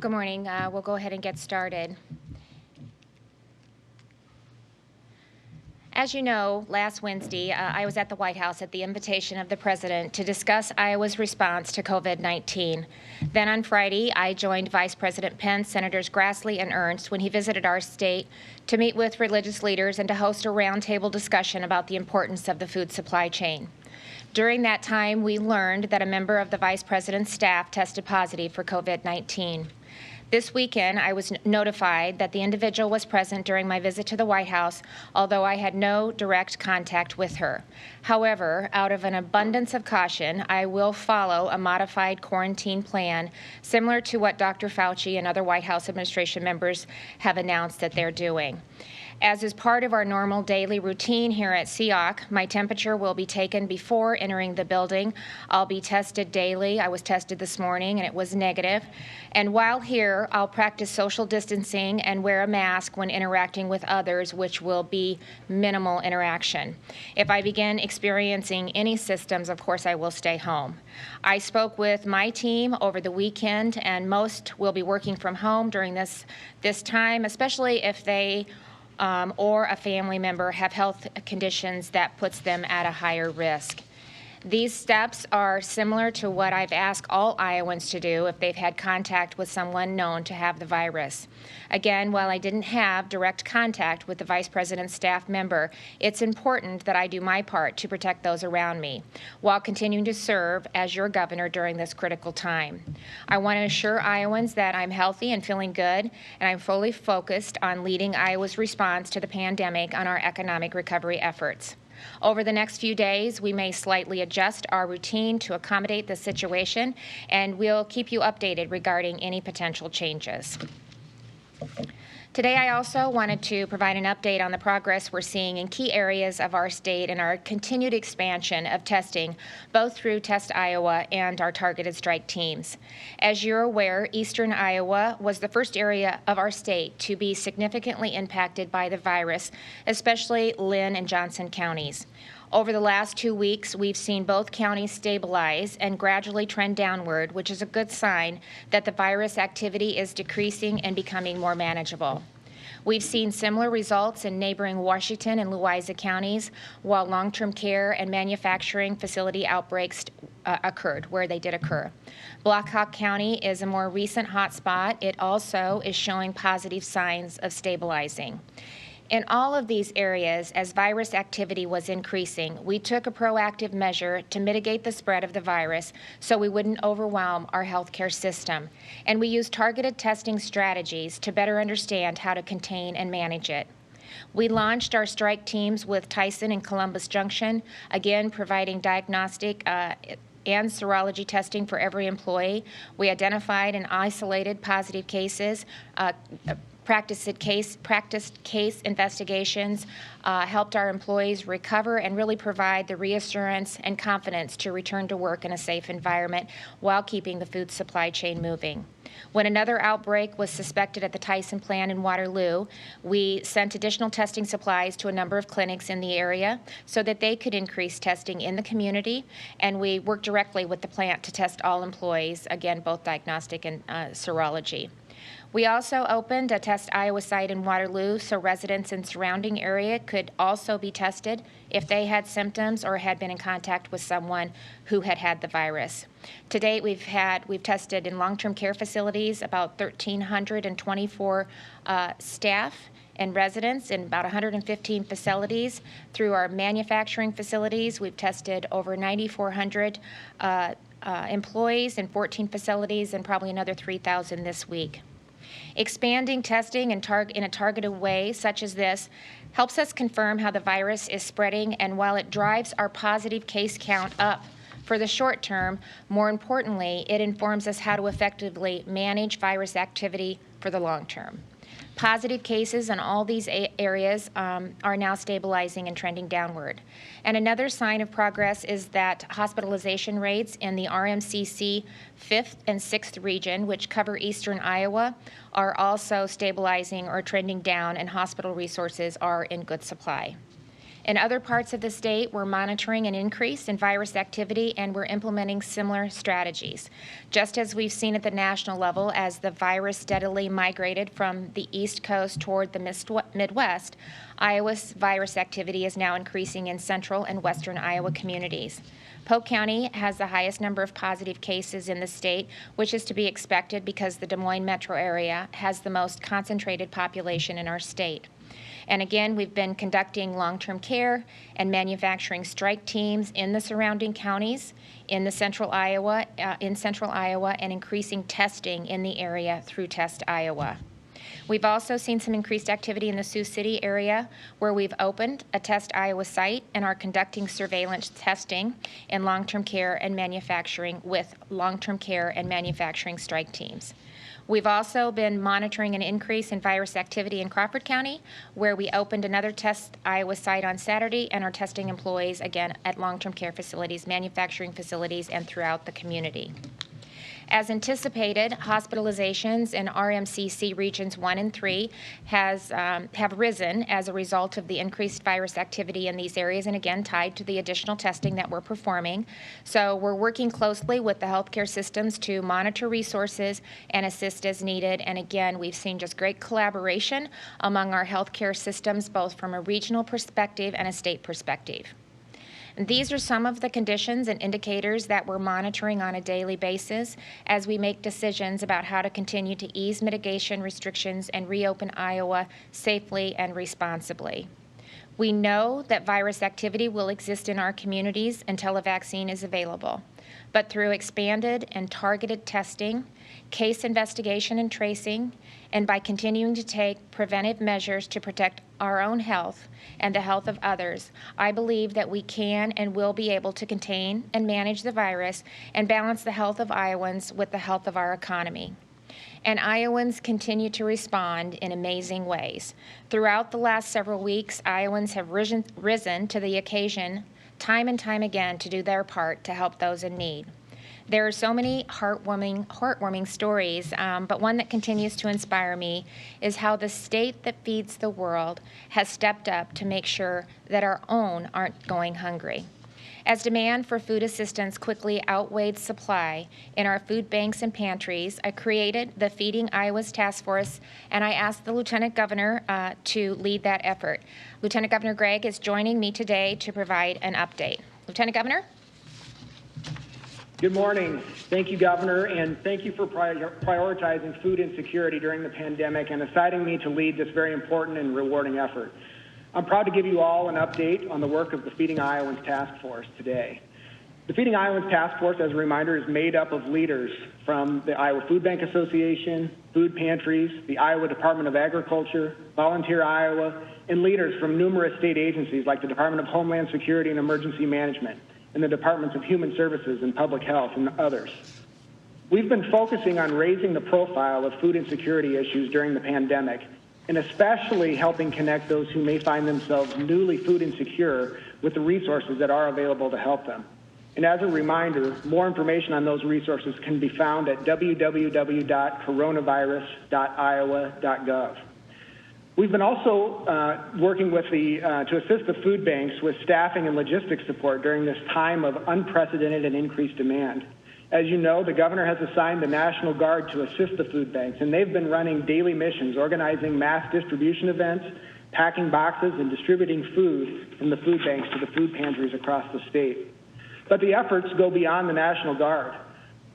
Good morning. We'll go ahead and get started. As you know, last Wednesday, I was at the White House at the invitation of the President to discuss Iowa's response to COVID-19. Then on Friday, I joined Vice President Pence, Senators Grassley and Ernst when he visited our state to meet with religious leaders and to host a roundtable discussion about the importance of the food supply chain. During that time, we learned that a member of the Vice President's staff tested positive for COVID-19. This weekend, I was notified that the individual was present during my visit to the White House, although I had no direct contact with her. However, out of an abundance of caution, I will follow a modified quarantine plan similar to what Dr. Fauci and other White House administration members have announced that they're doing. As is part of our normal daily routine here at SEOC, my temperature will be taken before entering the building. I'll be tested daily. I was tested this morning and it was negative. And while here, I'll practice social distancing and wear a mask when interacting with others, which will be minimal interaction. If I begin experiencing any symptoms, of course, I will stay home. I spoke with my team over the weekend, and most will be working from home during this time, especially if they or a family member have health conditions that puts them at a higher risk. These steps are similar to what I've asked all Iowans to do if they've had contact with someone known to have the virus. Again, while I didn't have direct contact with the Vice President's staff member, it's important that I do my part to protect those around me while continuing to serve as your governor during this critical time. I want to assure Iowans that I'm healthy and feeling good, and I'm fully focused on leading Iowa's response to the pandemic on our economic recovery efforts. Over the next few days, we may slightly adjust our routine to accommodate the situation, and we'll keep you updated regarding any potential changes. Today, I also wanted to provide an update on the progress we're seeing in key areas of our state and our continued expansion of testing, both through Test Iowa and our targeted strike teams. As you're aware, eastern Iowa was the first area of our state to be significantly impacted by the virus, especially Lynn and Johnson counties. Over the last 2 weeks, we've seen both counties stabilize and gradually trend downward, which is a good sign that the virus activity is decreasing and becoming more manageable. We've seen similar results in neighboring Washington and Louisa counties, while long-term care and manufacturing facility outbreaks occurred, where they did occur. Black Hawk County is a more recent hotspot. It also is showing positive signs of stabilizing. In all of these areas, as virus activity was increasing, we took a proactive measure to mitigate the spread of the virus so we wouldn't overwhelm our healthcare system. And we used targeted testing strategies to better understand how to contain and manage it. We launched our strike teams with Tyson and Columbus Junction, again providing diagnostic and serology testing for every employee. We identified and isolated positive cases, practiced case investigations, helped our employees recover and really provide the reassurance and confidence to return to work in a safe environment while keeping the food supply chain moving. When another outbreak was suspected at the Tyson plant in Waterloo, we sent additional testing supplies to a number of clinics in the area so that they could increase testing in the community, and we worked directly with the plant to test all employees, again, both diagnostic and serology. We also opened a Test Iowa site in Waterloo so residents in surrounding area could also be tested if they had symptoms or had been in contact with someone who had the virus. To date, we've tested in long-term care facilities about 1,324 staff and residents in about 115 facilities. Through our manufacturing facilities, we've tested over 9,400 employees in 14 facilities and probably another 3,000 this week. Expanding testing in a targeted way such as this helps us confirm how the virus is spreading, and while it drives our positive case count up for the short term, more importantly, it informs us how to effectively manage virus activity for the long term. Positive cases in all these areas are now stabilizing and trending downward. And another sign of progress is that hospitalization rates in the RMCC 5th and 6th region, which cover eastern Iowa, are also stabilizing or trending down, and hospital resources are in good supply. In other parts of the state, we're monitoring an increase in virus activity and we're implementing similar strategies. Just as we've seen at the national level as the virus steadily migrated from the East Coast toward the Midwest, Iowa's virus activity is now increasing in central and western Iowa communities. Polk County has the highest number of positive cases in the state, which is to be expected because the Des Moines metro area has the most concentrated population in our state. And again, we've been conducting long-term care and manufacturing strike teams in the surrounding counties in central Iowa, and increasing testing in the area through Test Iowa. We've also seen some increased activity in the Sioux City area where we've opened a Test Iowa site and are conducting surveillance testing in long-term care and manufacturing with long-term care and manufacturing strike teams. We've also been monitoring an increase in virus activity in Crawford County, where we opened another Test Iowa site on Saturday and are testing employees again at long-term care facilities, manufacturing facilities, and throughout the community. As anticipated, hospitalizations in RMCC regions 1 and 3 have risen as a result of the increased virus activity in these areas, and again tied to the additional testing that we're performing. So we're working closely with the healthcare systems to monitor resources and assist as needed. And again, we've seen just great collaboration among our healthcare systems, both from a regional perspective and a state perspective. And these are some of the conditions and indicators that we're monitoring on a daily basis as we make decisions about how to continue to ease mitigation restrictions and reopen Iowa safely and responsibly. We know that virus activity will exist in our communities until a vaccine is available, but through expanded and targeted testing, case investigation and tracing, and by continuing to take preventive measures to protect our own health and the health of others, I believe that we can and will be able to contain and manage the virus and balance the health of Iowans with the health of our economy. And Iowans continue to respond in amazing ways. Throughout the last several weeks, Iowans have risen to the occasion time and time again to do their part to help those in need. There are so many heartwarming stories, but one that continues to inspire me is how the state that feeds the world has stepped up to make sure that our own aren't going hungry. As demand for food assistance quickly outweighed supply in our food banks and pantries, I created the Feeding Iowa's Task Force, and I asked the Lieutenant Governor to lead that effort. Lieutenant Governor Gregg is joining me today to provide an update. Lieutenant Governor? Good morning. Thank you, Governor, and thank you for prioritizing food insecurity during the pandemic and assigning me to lead this very important and rewarding effort. I'm proud to give you all an update on the work of the Feeding Iowans Task Force today. The Feeding Iowans Task Force, as a reminder, is made up of leaders from the Iowa Food Bank Association, food pantries, the Iowa Department of Agriculture, Volunteer Iowa, and leaders from numerous state agencies like the Department of Homeland Security and Emergency Management, and the Departments of Human Services and Public Health, and others. We've been focusing on raising the profile of food insecurity issues during the pandemic, and especially helping connect those who may find themselves newly food insecure with the resources that are available to help them. And as a reminder, more information on those resources can be found at www.coronavirus.iowa.gov. We've been also working with to assist the food banks with staffing and logistics support during this time of unprecedented and increased demand. As you know, the governor has assigned the National Guard to assist the food banks, and they've been running daily missions, organizing mass distribution events, packing boxes, and distributing food from the food banks to the food pantries across the state. But the efforts go beyond the National Guard.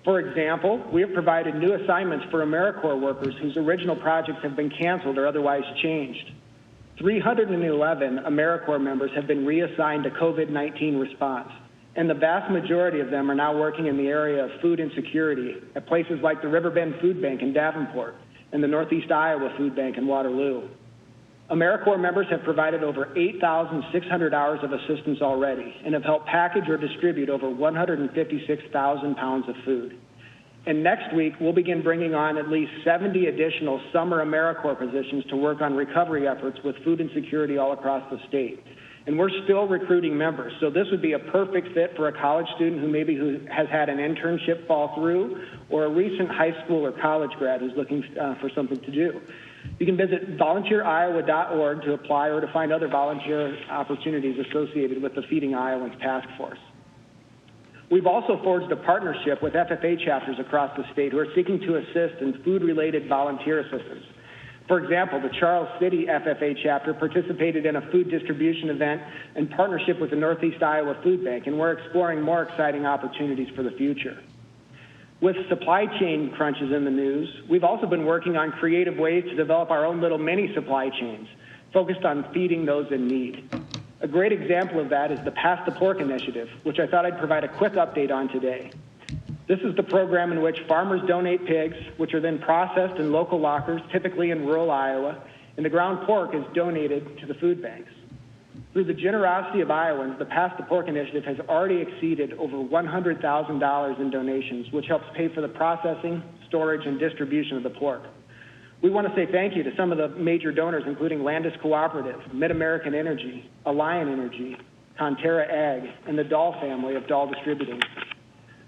For example, we have provided new assignments for AmeriCorps workers whose original projects have been canceled or otherwise changed. 311 AmeriCorps members have been reassigned to COVID-19 response, and the vast majority of them are now working in the area of food insecurity at places like the Riverbend Food Bank in Davenport and the Northeast Iowa Food Bank in Waterloo. AmeriCorps members have provided over 8,600 hours of assistance already and have helped package or distribute over 156,000 pounds of food. And next week, we'll begin bringing on at least 70 additional summer AmeriCorps positions to work on recovery efforts with food insecurity all across the state. And we're still recruiting members, so this would be a perfect fit for a college student who has had an internship fall through, or a recent high school or college grad who's looking for something to do. You can visit volunteeriowa.org to apply or to find other volunteer opportunities associated with the Feeding Iowans Task Force. We've also forged a partnership with FFA chapters across the state who are seeking to assist in food-related volunteer assistance. For example, the Charles City FFA chapter participated in a food distribution event in partnership with the Northeast Iowa Food Bank, and we're exploring more exciting opportunities for the future. With supply chain crunches in the news, we've also been working on creative ways to develop our own little mini supply chains focused on feeding those in need. A great example of that is the Pass the Pork initiative, which I thought I'd provide a quick update on today. This is the program in which farmers donate pigs, which are then processed in local lockers, typically in rural Iowa, and the ground pork is donated to the food banks. Through the generosity of Iowans, the Pass the Pork initiative has already exceeded over $100,000 in donations, which helps pay for the processing, storage, and distribution of the pork. We want to say thank you to some of the major donors, including Landis Cooperative, Mid-American Energy, Alliant Energy, Conterra Ag, and the Dahl family of Dahl Distributing.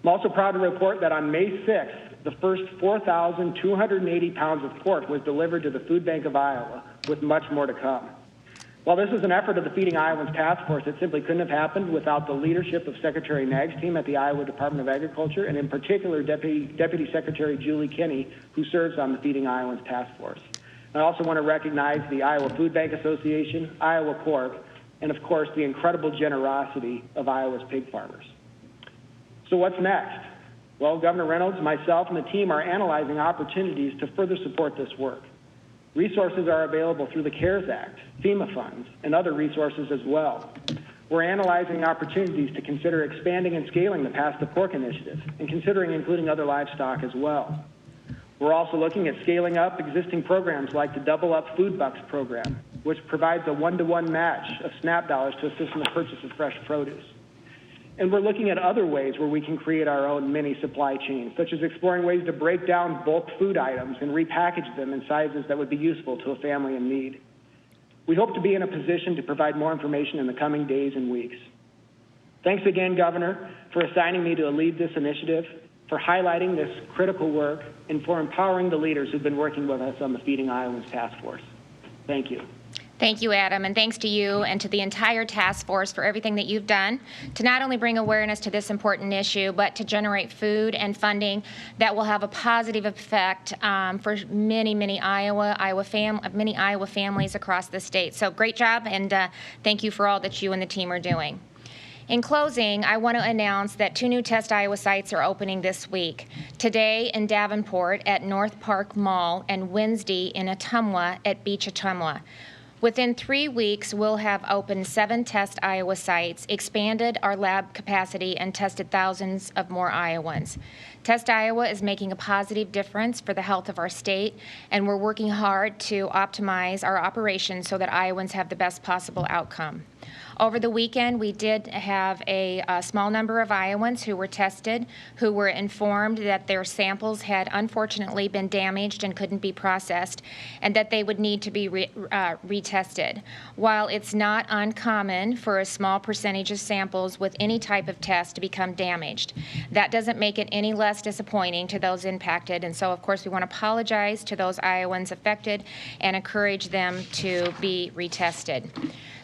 I'm also proud to report that on May 6th, the first 4,280 pounds of pork was delivered to the Food Bank of Iowa, with much more to come. While this is an effort of the Feeding Iowans Task Force, it simply couldn't have happened without the leadership of Secretary Nagg's team at the Iowa Department of Agriculture, and in particular, Deputy Secretary Julie Kinney, who serves on the Feeding Iowans Task Force. I also want to recognize the Iowa Food Bank Association, Iowa Pork, and of course, the incredible generosity of Iowa's pig farmers. So what's next? Well, Governor Reynolds, myself, and the team are analyzing opportunities to further support this work. Resources are available through the CARES Act, FEMA funds, and other resources as well. We're analyzing opportunities to consider expanding and scaling the Pass the Pork initiative and considering including other livestock as well. We're also looking at scaling up existing programs like the Double Up Food Bucks program, which provides a one-to-one match of SNAP dollars to assist in the purchase of fresh produce. And we're looking at other ways where we can create our own mini supply chain, such as exploring ways to break down bulk food items and repackage them in sizes that would be useful to a family in need. We hope to be in a position to provide more information in the coming days and weeks. Thanks again, Governor, for assigning me to lead this initiative, for highlighting this critical work, and for empowering the leaders who've been working with us on the Feeding Iowans Task Force. Thank you. Thank you, Adam, and thanks to you and to the entire task force for everything that you've done to not only bring awareness to this important issue, but to generate food and funding that will have a positive effect for many Iowa families across the state. So great job, and thank you for all that you and the team are doing. In closing, I want to announce that 2 new Test Iowa sites are opening this week. Today in Davenport at North Park Mall and Wednesday in Ottumwa at Beach Ottumwa. Within 3 weeks, we'll have opened 7 Test Iowa sites, expanded our lab capacity, and tested thousands of more Iowans. Test Iowa is making a positive difference for the health of our state, and we're working hard to optimize our operations so that Iowans have the best possible outcome. Over the weekend, we did have a small number of Iowans who were tested, who were informed that their samples had unfortunately been damaged and couldn't be processed, and that they would need to be retested. While it's not uncommon for a small percentage of samples with any type of test to become damaged, that doesn't make it any less disappointing to those impacted, and so of course we want to apologize to those Iowans affected and encourage them to be retested.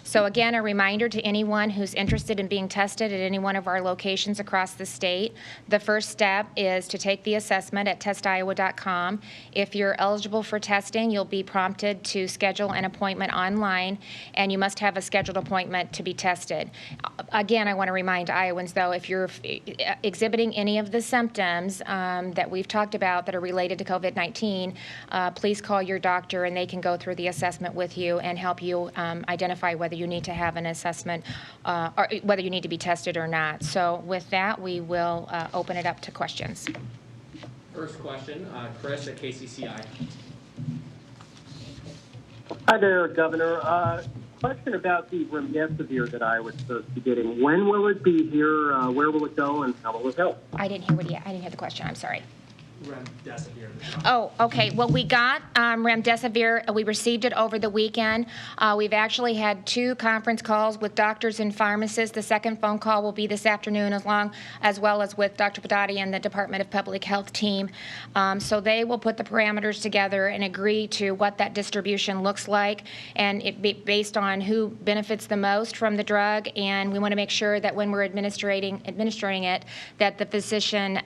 So again, a reminder to anyone who's interested in being tested at any one of our locations across the state, the first step is to take the assessment at testiowa.com. If you're eligible for testing, you'll be prompted to schedule an appointment online, and you must have a scheduled appointment to be tested. Again, I want to remind Iowans, though, if you're exhibiting any of the symptoms that we've talked about that are related to COVID-19, please call your doctor, and they can go through the assessment with you and help you identify whether you need to have an assessment or whether you need to be tested or not. So with that, we will open it up to questions. First question, Chris at KCCI. Hi there, Governor. Question about the remdesivir that I was supposed to be getting. When will it be here? Where will it go, and how will it help? I didn't hear the question. I'm sorry. remdesivir. Oh, okay. Well, we got remdesivir. We received it over the weekend. We've actually had 2 conference calls with doctors and pharmacists. The second phone call will be this afternoon, as well as with Dr. Padati and the Department of Public Health team. So they will put the parameters together and agree to what that distribution looks like, and it be based on who benefits the most from the drug. And we want to make sure that when we're administering it, that the physician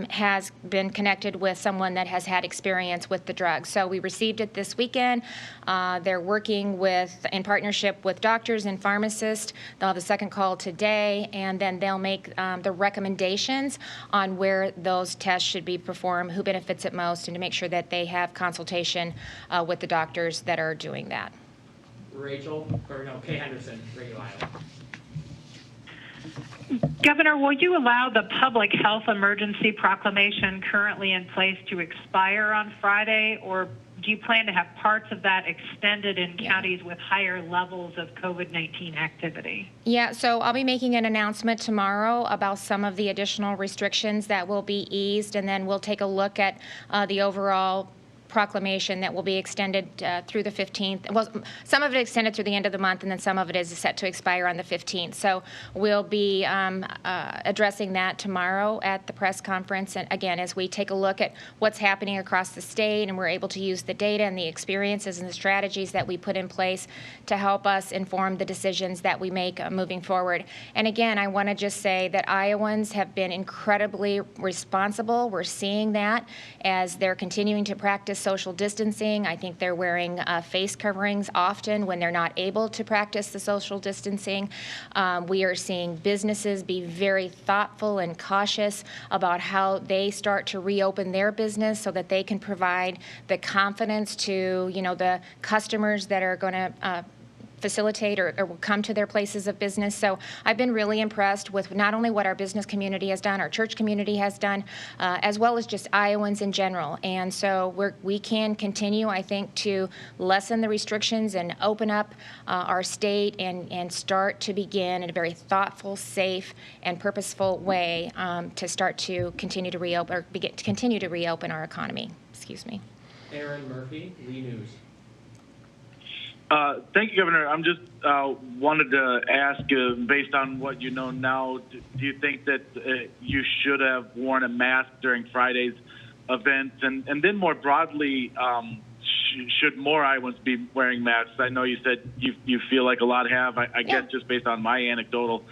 has been connected with someone that has had experience with the drug. So we received it this weekend. They're working in partnership with doctors and pharmacists. They'll have a second call today, and then they'll make the recommendations on where those tests should be performed, who benefits it most, and to make sure that they have consultation with the doctors that are doing that. Kay Henderson, Radio Iowa. Governor, will you allow the public health emergency proclamation currently in place to expire on Friday, or do you plan to have parts of that extended in counties with higher levels of COVID-19 activity? Yeah, so I'll be making an announcement tomorrow about some of the additional restrictions that will be eased, and then we'll take a look at the overall proclamation that will be extended through the 15th. Well, some of it extended through the end of the month, and then some of it is set to expire on the 15th. So we'll be addressing that tomorrow at the press conference. And again, as we take a look at what's happening across the state, and we're able to use the data and the experiences and the strategies that we put in place to help us inform the decisions that we make moving forward. And again, I want to just say that Iowans have been incredibly responsible. We're seeing that as they're continuing to practice social distancing. I think they're wearing face coverings often when they're not able to practice the social distancing. We are seeing businesses be very thoughtful and cautious about how they start to reopen their business so that they can provide the confidence to, the customers that are going to facilitate or will come to their places of business. So I've been really impressed with not only what our business community has done, our church community has done, as well as just Iowans in general. And so we can continue, I think, to lessen the restrictions and open up our state and start to begin in a very thoughtful, safe, and purposeful way to start to continue to reopen our economy. Excuse me. Aaron Murphy, Lee News. Thank you, Governor. I'm just wanted to ask, based on what you know now, do you think that you should have worn a mask during Friday's event? And then more broadly, should more Iowans be wearing masks? I know you said you feel like a lot have. I guess just based on my anecdotal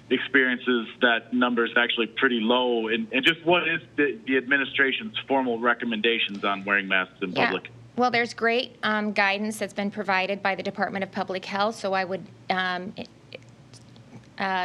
experiences, that number is actually pretty low. And just what is the administration's formal recommendations on wearing masks in public? Well, there's great guidance that's been provided by the Department of Public Health, so I would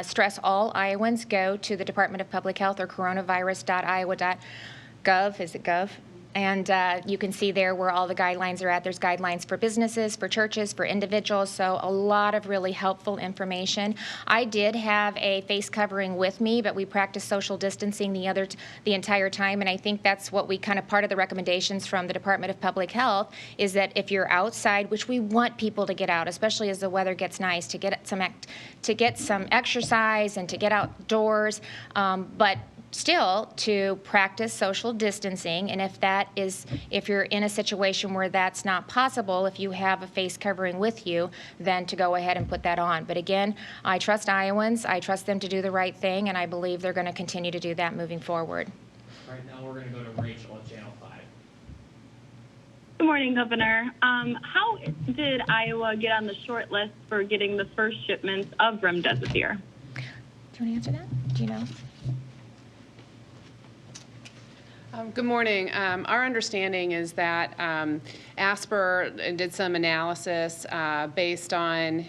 stress all Iowans go to the Department of Public Health or coronavirus.iowa.gov. Is it gov? And you can see there where all the guidelines are at. There's guidelines for businesses, for churches, for individuals, so a lot of really helpful information. I did have a face covering with me, but we practiced social distancing the entire time, and I think that's what we part of the recommendations from the Department of Public Health is that if you're outside, which we want people to get out, especially as the weather gets nice, to get some exercise and to get outdoors, but still to practice social distancing. And if you're in a situation where that's not possible, if you have a face covering with you, then to go ahead and put that on. But again, I trust Iowans. I trust them to do the right thing, and I believe they're going to continue to do that moving forward. Right now we're going to go to Rachel at Channel 5. Good morning, Governor. How did Iowa get on the short list for getting the first shipments of remdesivir? Do you want to answer that? Do you know? Good morning. Our understanding is that ASPR did some analysis based on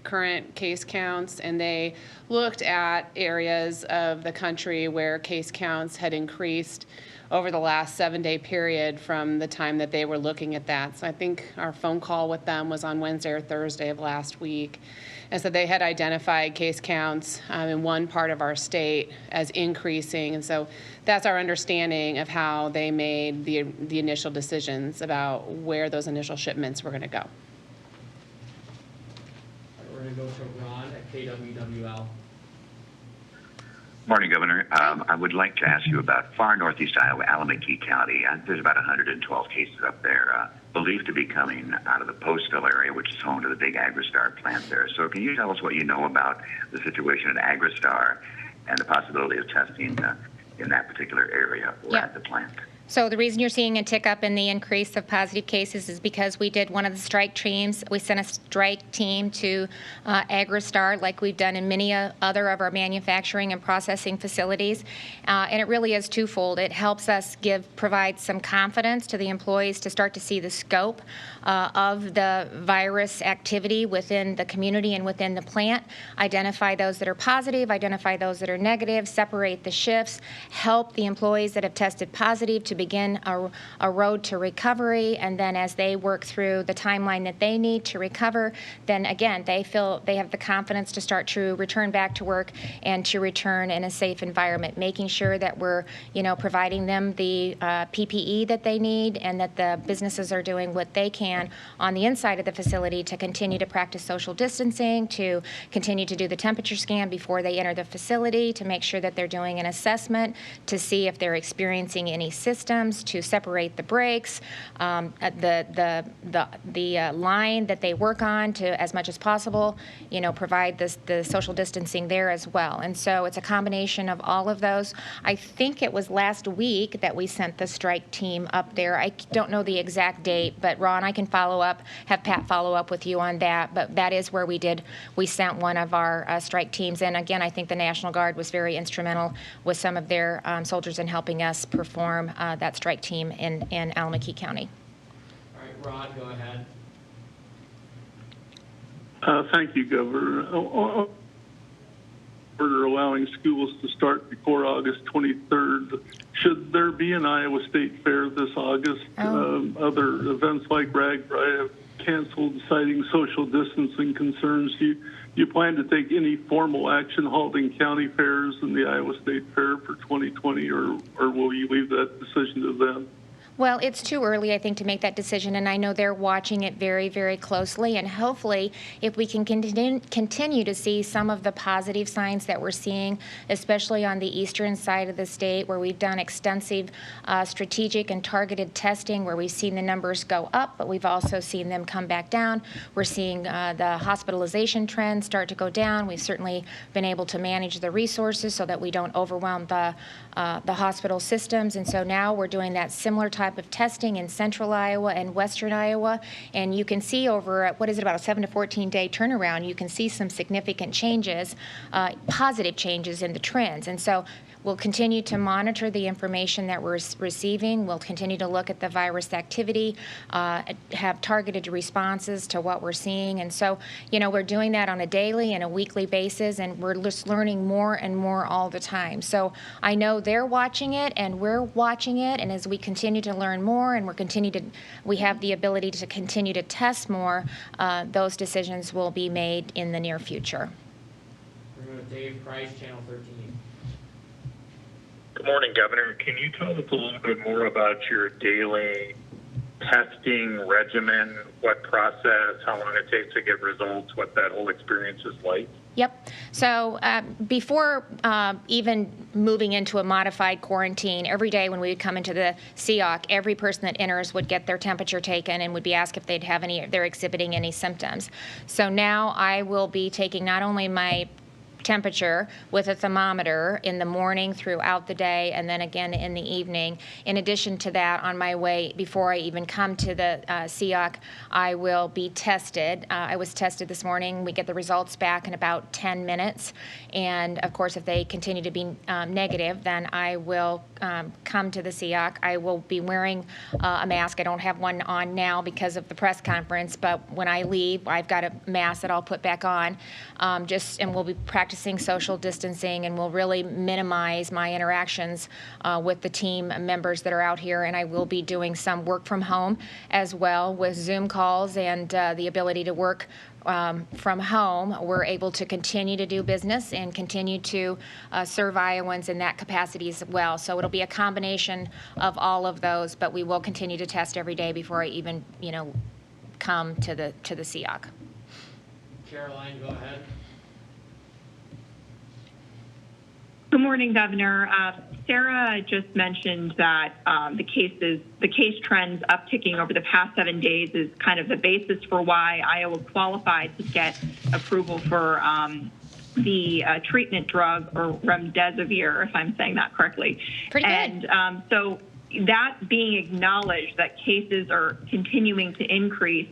current case counts, and they looked at areas of the country where case counts had increased over the last 7-day period from the time that they were looking at that. So I think our phone call with them was on Wednesday or Thursday of last week. And so they had identified case counts in one part of our state as increasing. And so that's our understanding of how they made the initial decisions about where those initial shipments were going to go. We're going to go to Ron at KWWL. Morning, Governor. I would like to ask you about far northeast Iowa, Alameda County. There's about 112 cases up there, believed to be coming out of the Postville area, which is home to the big Agristar plant there. So can you tell us what you know about the situation at Agristar and the possibility of testing in that particular area or at the plant? So the reason you're seeing a tick up in the increase of positive cases is because we did one of the strike teams. We sent a strike team to Agristar, like we've done in many other of our manufacturing and processing facilities. And it really is twofold. It helps us provide some confidence to the employees to start to see the scope of the virus activity within the community and within the plant, identify those that are positive, identify those that are negative, separate the shifts, help the employees that have tested positive to begin a road to recovery, and then as they work through the timeline that they need to recover, then again, they feel they have the confidence to start to return back to work and to return in a safe environment, making sure that we're, providing them the PPE that they need and that the businesses are doing what they can on the inside of the facility to continue to practice social distancing, to continue to do the temperature scan before they enter the facility, to make sure that they're doing an assessment to see if they're experiencing any systems, to separate the breaks, the line that they work on to, as much as possible, provide the social distancing there as well. And so it's a combination of all of those. I think it was last week that we sent the strike team up there. I don't know the exact date, but Ron, I can have Pat follow up with you on that. But that is where we sent one of our strike teams. And again, I think the National Guard was very instrumental with some of their soldiers in helping us perform that strike team in Alameda County. All right, Rod, go ahead. Thank you, Governor. We're allowing schools to start before August 23rd. Should there be an Iowa State Fair this August? Other events like RAGBRAI have canceled, citing social distancing concerns. Do you plan to take any formal action halting county fairs and the Iowa State Fair for 2020, or will you leave that decision to them? Well, it's too early, I think, to make that decision, and I know they're watching it very, very closely, and hopefully, if we can continue to see some of the positive signs that we're seeing, especially on the eastern side of the state, where we've done extensive strategic and targeted testing, where we've seen the numbers go up, but we've also seen them come back down. We're seeing the hospitalization trends start to go down. We've certainly been able to manage the resources so that we don't overwhelm the hospital systems, and so now we're doing that similar type of testing in central Iowa and western Iowa, and you can see over about a 7 to 14 day turnaround, you can see some significant changes, positive changes in the trends. And so we'll continue to monitor the information that we're receiving. We'll continue to look at the virus activity, have targeted responses to what we're seeing. And so, we're doing that on a daily and a weekly basis, and we're just learning more and more all the time. So I know they're watching it, and we're watching it. And as we continue to learn more and we have the ability to continue to test more, those decisions will be made in the near future. We're going to Dave Price, Channel 13. Good morning, Governor. Can you tell us a little bit more about your daily testing regimen, what process, how long it takes to get results, what that whole experience is like? Yep. So before even moving into a modified quarantine, every day when we would come into the SEOC, every person that enters would get their temperature taken and would be asked if they're exhibiting any symptoms. So now I will be taking not only my temperature with a thermometer in the morning throughout the day and then again in the evening. In addition to that, on my way, before I even come to the SEOC, I will be tested. I was tested this morning. We get the results back in about 10 minutes. And of course, if they continue to be negative, then I will come to the SEOC. I will be wearing a mask. I don't have one on now because of the press conference, but when I leave, I've got a mask that I'll put back on. And we'll be practicing social distancing, and we'll really minimize my interactions with the team members that are out here. And I will be doing some work from home as well with Zoom calls and the ability to work from home. We're able to continue to do business and continue to serve Iowans in that capacity as well. So it'll be a combination of all of those, but we will continue to test every day before I even, come to the SEOC. Caroline, go ahead. Good morning, Governor. Sarah just mentioned that the case trends upticking over the past 7 days is kind of the basis for why Iowa qualified to get approval for the treatment drug, or remdesivir, if I'm saying that correctly. Pretty good. And so that being acknowledged, that cases are continuing to increase,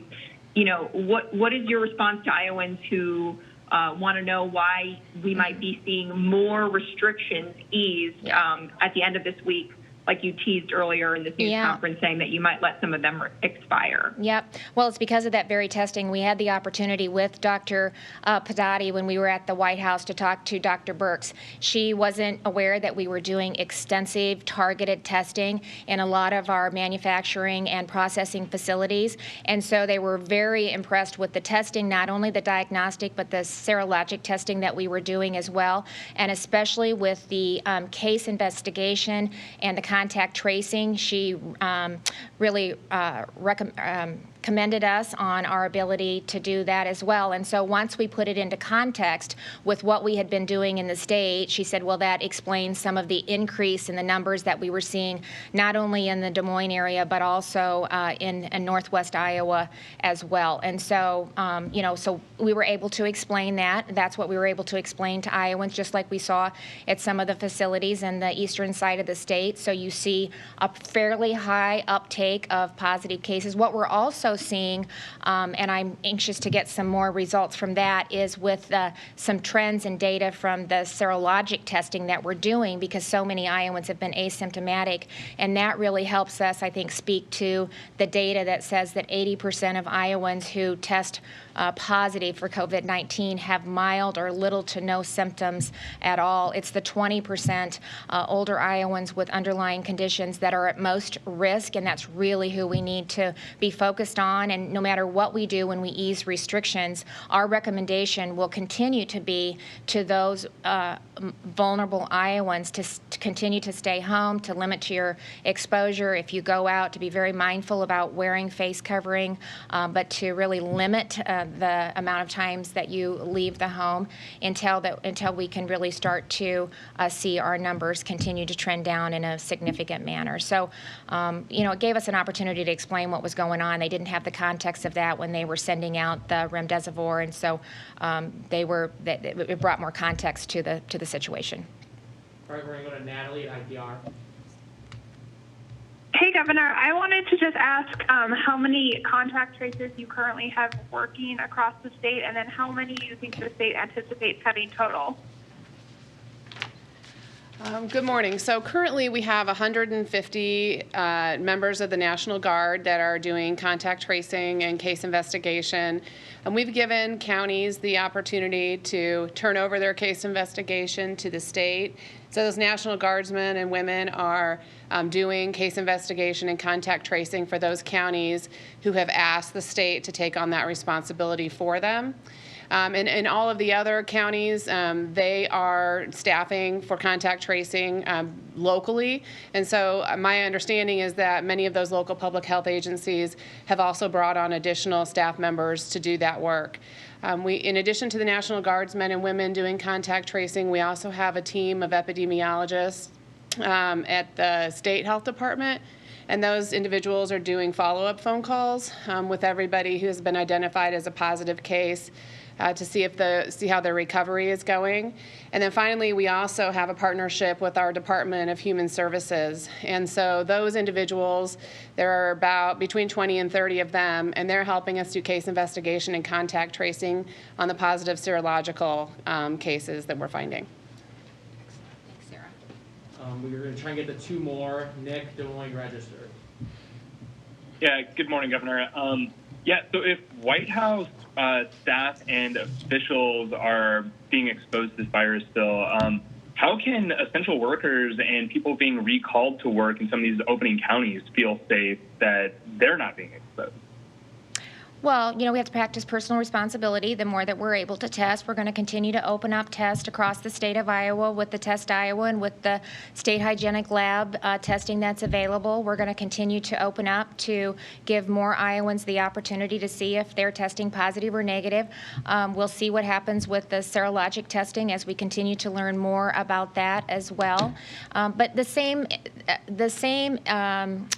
what is your response to Iowans who want to know why we might be seeing more restrictions eased at the end of this week, like you teased earlier in this news conference, saying that you might let some of them expire? Yep. Well, it's because of that very testing. We had the opportunity with Dr. Padati when we were at the White House to talk to Dr. Birx. She wasn't aware that we were doing extensive targeted testing in a lot of our manufacturing and processing facilities. And so they were very impressed with the testing, not only the diagnostic, but the serologic testing that we were doing as well, and especially with the case investigation and the contact tracing. She really commended us on our ability to do that as well. And so once we put it into context with what we had been doing in the state, she said, well, that explains some of the increase in the numbers that we were seeing, not only in the Des Moines area, but also in Northwest Iowa as well. And so, so we were able to explain that. That's what we were able to explain to Iowans, just like we saw at some of the facilities in the eastern side of the state. So you see a fairly high uptake of positive cases. What we're also seeing, and I'm anxious to get some more results from that, is with some trends and data from the serologic testing that we're doing, because so many Iowans have been asymptomatic, and that really helps us, I think, speak to the data that says that 80% of Iowans who test positive for COVID-19 have mild or little to no symptoms at all. It's the 20% older Iowans with underlying conditions that are at most risk, and that's really who we need to be focused on. And no matter what we do when we ease restrictions, our recommendation will continue to be to those vulnerable Iowans to continue to stay home, to limit your exposure. If you go out, to be very mindful about wearing face covering, but to really limit the amount of times that you leave the home until we can really start to see our numbers continue to trend down in a significant manner. So, it gave us an opportunity to explain what was going on. They didn't have the context of that when they were sending out the remdesivir, and so it brought more context to the situation. All right, we're going to go to Natalie at IPR. Hey, Governor, I wanted to just ask how many contact tracers you currently have working across the state, and then how many you think the state anticipates having total? Good morning. So currently we have 150 members of the National Guard that are doing contact tracing and case investigation. And we've given counties the opportunity to turn over their case investigation to the state. So those National Guardsmen and women are doing case investigation and contact tracing for those counties who have asked the state to take on that responsibility for them. And in all of the other counties, they are staffing for contact tracing locally. And so my understanding is that many of those local public health agencies have also brought on additional staff members to do that work. In addition to the National Guardsmen and women doing contact tracing, we also have a team of epidemiologists at the state health department. And those individuals are doing follow-up phone calls with everybody who has been identified as a positive case to see how their recovery is going. And then finally, we also have a partnership with our Department of Human Services. And so those individuals, there are about between 20 and 30 of them, and they're helping us do case investigation and contact tracing on the positive serological cases that we're finding. Thanks, Sarah. We're going to try and get the two more. Nick, Des Moines registered. Yeah, good morning, Governor. So if White House staff and officials are being exposed to this virus still, how can essential workers and people being recalled to work in some of these opening counties feel safe that they're not being exposed? Well, we have to practice personal responsibility. The more that we're able to test, we're going to continue to open up tests across the state of Iowa with the Test Iowa and with the state hygienic lab testing that's available. We're going to continue to open up to give more Iowans the opportunity to see if they're testing positive or negative. We'll see what happens with the serologic testing as we continue to learn more about that as well. But the same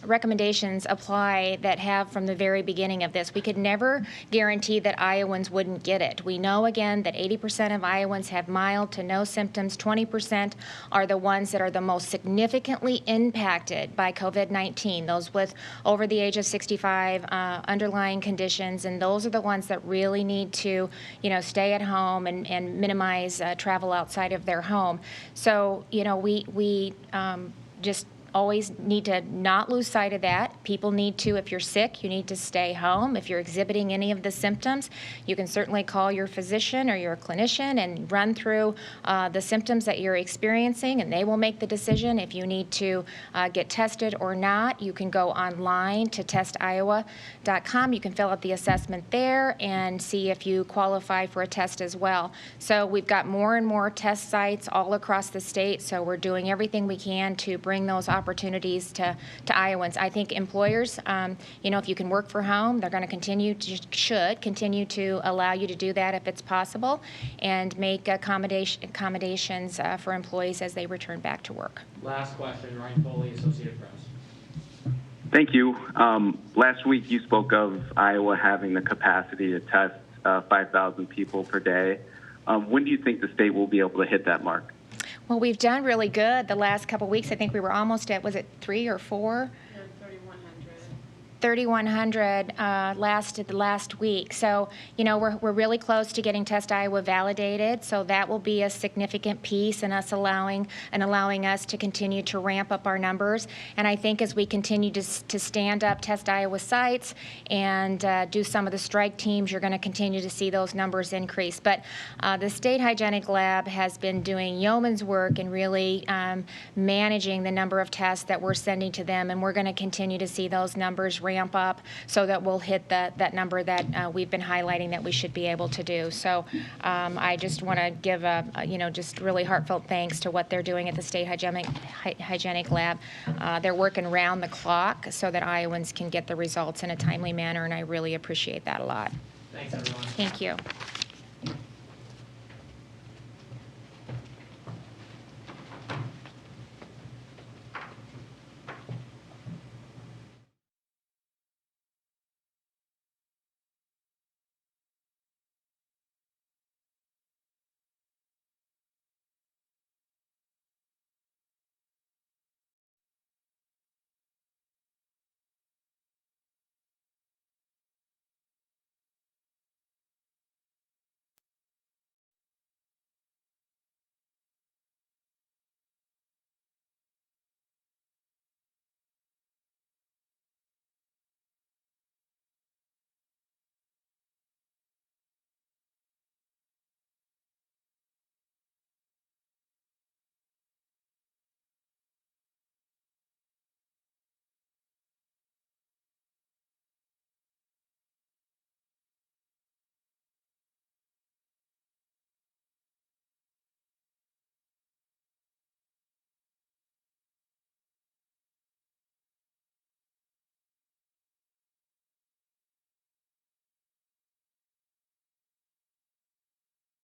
recommendations apply that have from the very beginning of this. We could never guarantee that Iowans wouldn't get it. We know, again, that 80% of Iowans have mild to no symptoms. 20% are the ones that are the most significantly impacted by COVID-19, those with over the age of 65 underlying conditions, and those are the ones that really need to, stay at home and minimize travel outside of their home. So, we just always need to not lose sight of that. People need to, if you're sick, you need to stay home. If you're exhibiting any of the symptoms, you can certainly call your physician or your clinician and run through the symptoms that you're experiencing, and they will make the decision if you need to get tested or not. You can go online to testiowa.com. You can fill out the assessment there and see if you qualify for a test as well. So we've got more and more test sites all across the state, so we're doing everything we can to bring those opportunities to Iowans. I think employers, if you can work from home, they're going to should continue to allow you to do that if it's possible, and make accommodations for employees as they return back to work. Last question, Ryan Foley, Associated Press. Thank you. Last week you spoke of Iowa having the capacity to test 5,000 people per day. When do you think the state will be able to hit that mark? Well, we've done really good the last couple of weeks. I think we were almost at, was it 3 or 4? 3,100 last week. So, we're really close to getting Test Iowa validated. So that will be a significant piece in us allowing us to continue to ramp up our numbers. And I think as we continue to stand up Test Iowa sites and do some of the strike teams, you're going to continue to see those numbers increase. But the State Hygienic Lab has been doing yeoman's work in really managing the number of tests that we're sending to them, and we're going to continue to see those numbers ramp up so that we'll hit that number that we've been highlighting that we should be able to do. So I just want to give just really heartfelt thanks to what they're doing at the State Hygienic Lab. They're working round the clock so that Iowans can get the results in a timely manner, and I really appreciate that a lot. Thanks, everyone. Thank you.